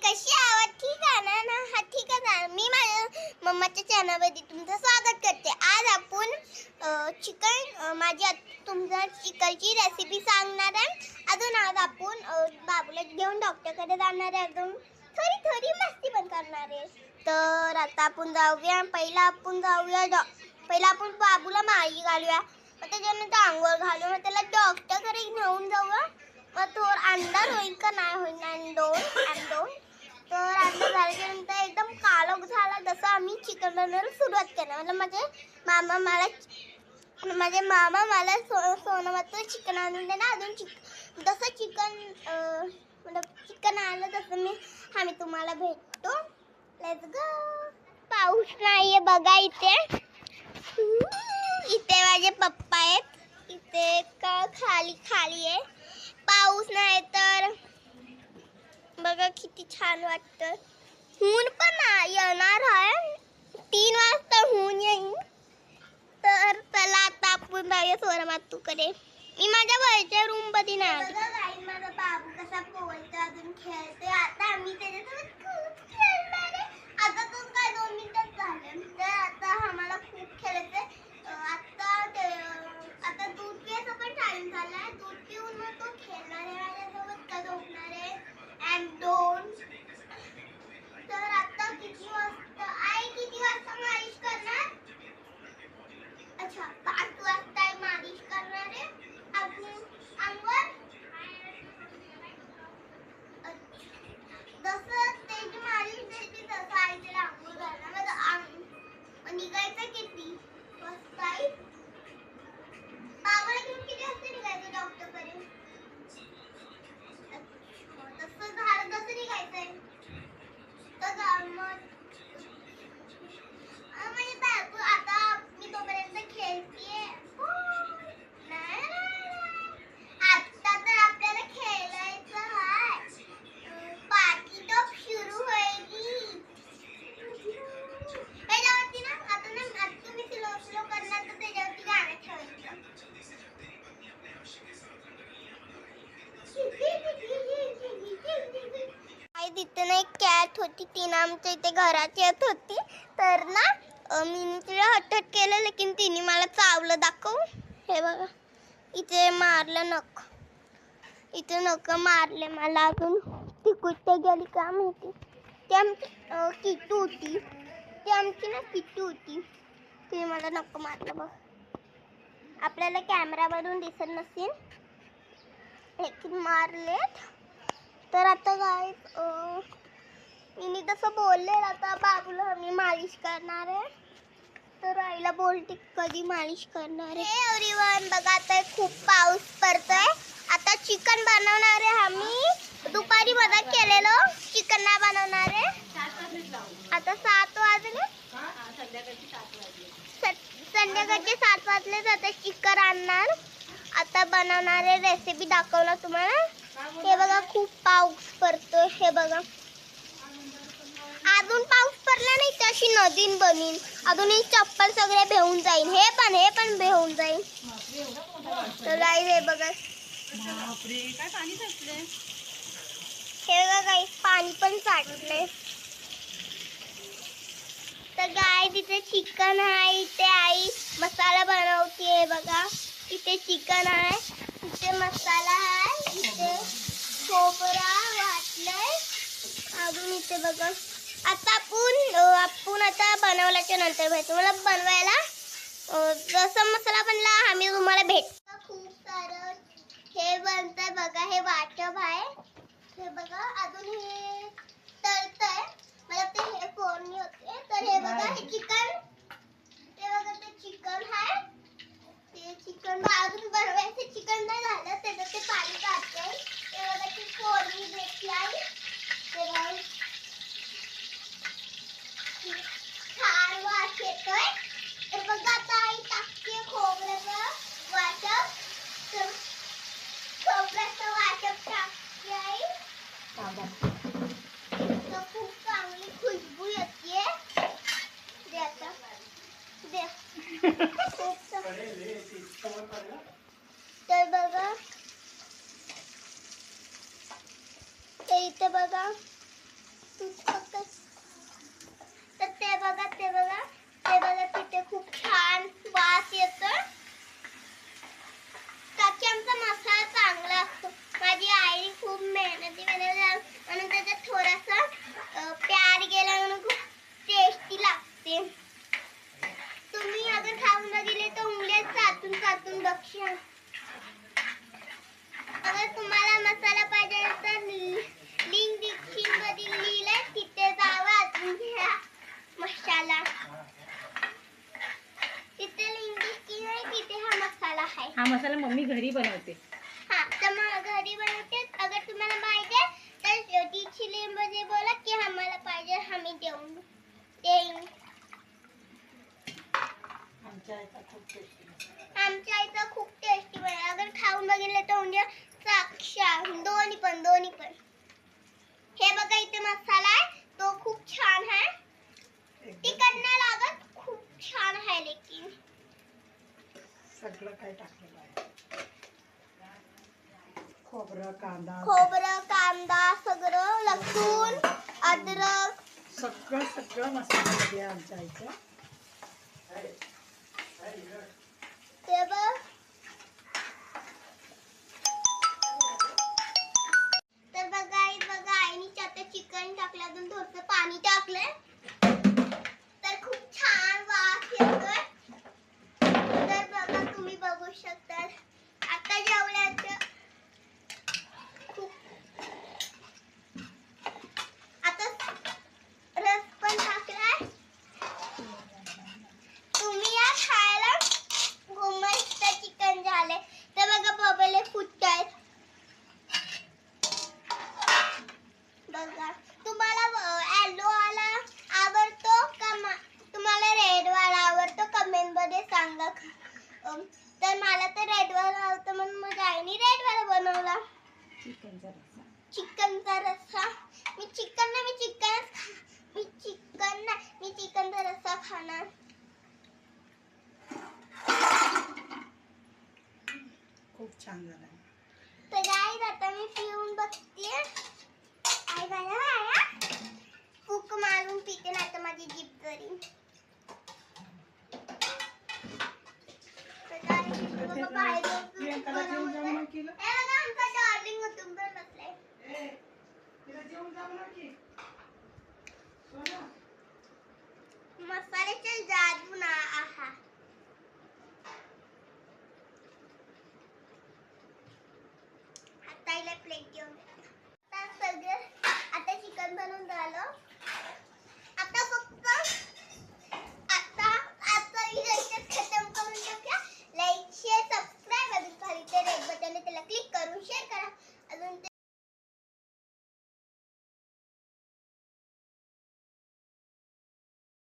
कशी आहात? ठीक आहे ना? हा ठीक आहे. मी माझ्या मम्माच्या चॅनलवरती तुमचं स्वागत करते. आज आपण चिकन तुमच्या चिकनची रेसिपी सांगणार आहे. अजून आज आपण बाबूला घेऊन डॉक्टरकडे जाणार आहे. अजून थोडी थोडी मस्ती पण करणार आहे. तर आता आपण जाऊया. पहिला आपण बाबूला माळी घालूया. मग त्याच्यानंतर आंघोळ घालू. मग त्याला डॉक्टरकडे घेऊन जाऊया. मग तो अंधार होईल का नाही होईल अंदोन तर अंदाज झाल्यानंतर एकदम काळोख झाला जसं आम्ही चिकन बनवायला सुरुवात केली. मतलब माझे मामा मला सोनमचं चिकन आणून देणार. अजून जसं चिकन आणलं तसं आम्ही तुम्हाला भेटतो. Let's go. पाऊस नाहीये बघा इथे. इथे माझे पप्पा आहेत. इथे खाली आहे. पाऊस नाही तर बघा किती छान वाटतं. ऊन पण येणार आहे. 3 वाजता ऊन येईल. तर चला आता आपण जाऊया सोनमातूकडे. मी माझ्या वरच्या रूम मध्ये नाही. माझा बाबू कसा पोहतो अजून खेळतोय. आता आम्ही त्याच्यासोबत खूप खेळणार आहे. आता तो काय 2 मिनिटच झाले. तर आता आम्हाला खूप खेळायचंय. आता दूध प्यायचा पण टाइम झालाय. दूध पिऊन मग तो खेळणार आहे माझ्यासोबत का झोपणार आहे. अँड तर आता किती वाजता मालिश करणार? अच्छा 5 वाजता मालिश करणार आहे. अजून अंघोळ जसं त्याची मालिश द्यायची तसं आईला अंघोळ घालणार. मग निघायचं किती वाजता? बाबाला घेऊन किती वाजता निघायचं डॉक्टरकडे? तसं झालं तसं निघायचंय. तर मग म्हणजे बाबू आता मी तोपर्यंत खेळतीये. आता तर आपल्याला खेळायचं आहे. पार्टी टॉप सुरू होईल. त्याच्यावरती ना आता तुम्ही स्लो करणार तर त्याच्यावरती गाणं ठेवायचं. तिथे ना एक कॅट होती. ती ना आमच्या इथे घरात येत होती. तर ना मी तिला हटहट केलं लेकिन तिने मला चावलं. दाखव. हे बघा इथे मारलं नख. इथे नख मारले मला. अजून ती कुठे गेली का माहिती. ती आमची किट्टू होती. तिने मला नख मारलं बघ. आपल्याला कॅमेरावरून दिसत नसेल लेकिन मारलेत. तर आता काय मी तसं बोलले. आता बाबूला आम्ही मालिश करणार आहे. तर आईला बोलते कधी मालिश करणार आहे. एव्हरीवन बघा आता खूप पाऊस पडतोय. आता चिकन बनवणार आहे आम्ही. दुपारी मदत केलेलं चिकन नाही बनवणार आहे. आता 7 वाजले. संध्याकाळचे 7 वाजले. आता चिकन आणणार. आता बनवणार आहे. रेसिपी दाखवणार तुम्हाला. हे बघा खूप पाऊस पडतोय. हे बघा अजून पाऊस पडला नाही तर अशी नदीन बनीन. अजून ही चप्पल सगळे भेऊन जाईल. हे पण भेऊन जाईल. तर गाईस हे बघा. काय पाणी साचलंय. हे बघा गाईस पाणी पण साठलंय. तर गाईस इथे चिकन आहे. इथे आई मसाला बनवते. बघा इथे चिकन आहे. इथे मसाला आहे. इथे खोबरा वाटलंय. अजून इथे बघा. आता आपण आता बनवल्याच्या नंतर भेटू. मला बनवायला जसा मसाला बनला आम्ही तुम्हाला भेटतो. खूप सारं हे बनतंय बघा. हे वाटप आहे. हे बघा अजून हे तळतंय. मला ते हे फोडणी होते. तर हे बघा हे चिकन. ते बघा ते चिकन आहे. ते चिकन अजून बनवायचं चिकन नाही झालं. त्याचं ते पाणी काढते. ते बघा ती फोडणी भेटली आहे. ते बघा छान वास येतोय. तर बघा आता आई टाकते खोबऱ्याचं वाटप. तर खोबऱ्याचं वाटप टाकते आई. तर खूप चांगली खुशबू येते. दे आता दे. तर बघा इथे बघा तूच फक्त तर ते बघा तिथे खूप छान वास येतो. ताकी आमचा मसाला चांगला असतो. माझी आई खूप मेहनती म्हणून त्याच्यात थोडासा प्यार गेला म्हणून खूप टेस्टी लागते. तुम्ही अगर खाऊन बघितले तर उंगल्यात चाटून बघशाल. अगर तुम्हाला मसाला पाहिजे तर लिंक डिस्क्रिप्शन मध्ये लिहिलंय तिथे जावा अजून घ्या मसाला. तिथे लिंक डिस्क्रिप्शन आहे तिथे हा मसाला आहे. हा मसाला मम्मी घरी बनवते. हा तर मग घरी बनवते. अगर तुम्हाला पाहिजे तर डिस्क्रिप्शन मध्ये बोला की आम्हाला पाहिजे आम्ही देईन. आमच्या आईचा खूप टेस्टी बनवते. अगर खाऊन बघितलं तर म्हणजे साक्षात दोन्ही पण. हे बघा इथे मसाला आहे तो खूप छान आहे. तिखट नाही लागत खूप छान आहे. लेकिन सगळं काय टाकलेलं आहे. खोबरं कांदा सगळं लसूण अद्रक सगळं मसाल्यामध्ये आहे आमच्या आईच्या. ते बघ तर बघा आईने आता चिकन टाकलं अजून थोडंसं पाणी टाकलंय तर खूप छान वास येतोय. तर बघा तुम्ही बघू शकता आता जेवल्याचं खूप आता रस पण टाकलाय. तुम्ही या खायला खूप मस्त चिकन झाले. तर बघा बबले फुटतायत. बघा तुम्हाला येलो वाला आवडतो का तुम्हाला रेड वाला आवडतो कमेंट मध्ये सांगा. तर मला तर रेड वाला आवडतो म्हणून मग आईने रेड वाला बनवला. चिकनचा रस्सा. मी चिकनचा रस्सा खाणार. खूप छान झाला. तर गाईज